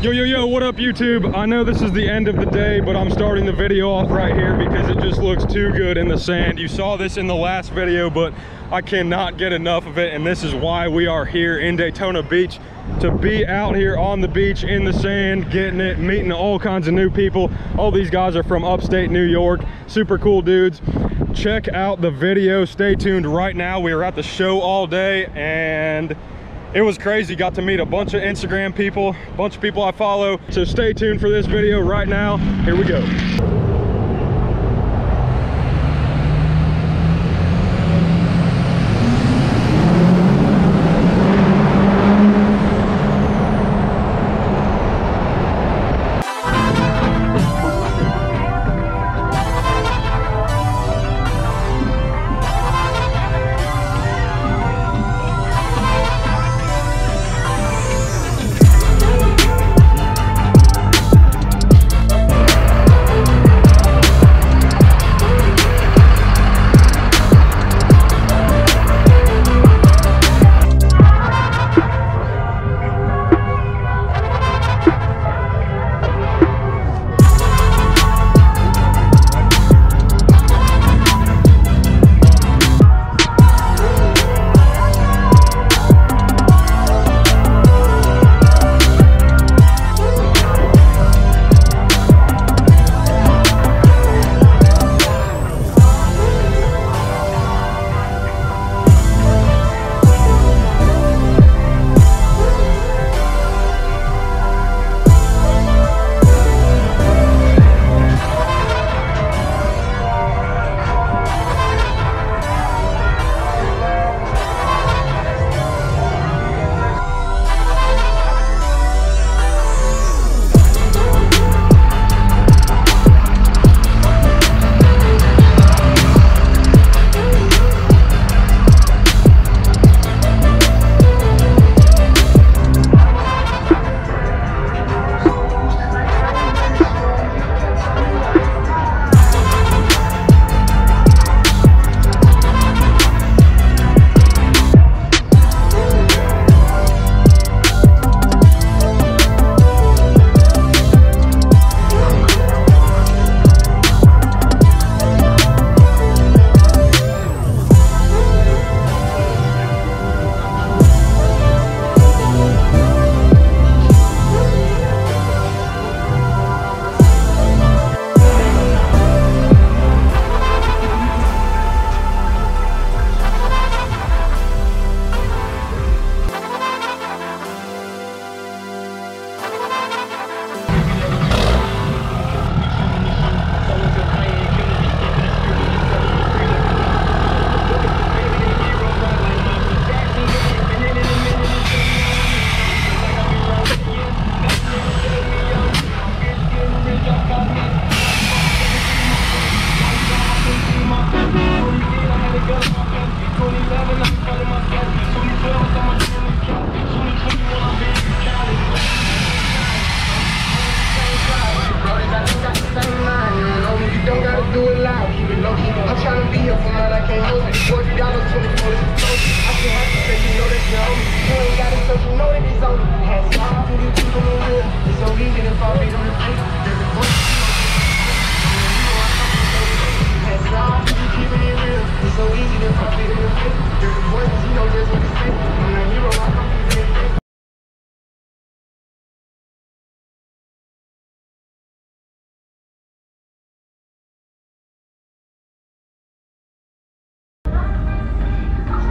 Yo, what up YouTube? I know this is the end of the day, but I'm starting the video off right here because it just looks too good in the sand. You saw this in the last video, but I cannot get enough of it, and this is why we are here in Daytona Beach, to be out here on the beach in the sand, getting it, meeting all kinds of new people. All these guys are from upstate New York, super cool dudes. Check out the video, stay tuned. Right now we are at the show all day and it was crazy. Got to meet a bunch of Instagram people, a bunch of people I follow. So stay tuned for this video right now. Here we go.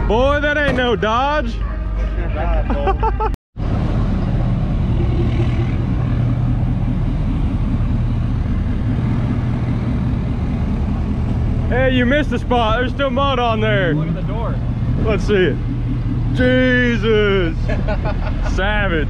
Boy, that ain't no Dodge. Hey, you missed a spot. There's still mud on there. Look at the door. Let's see it. Jesus. Savage.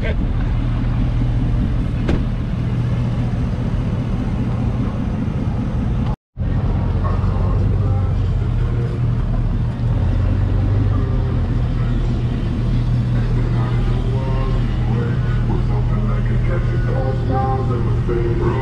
Favorite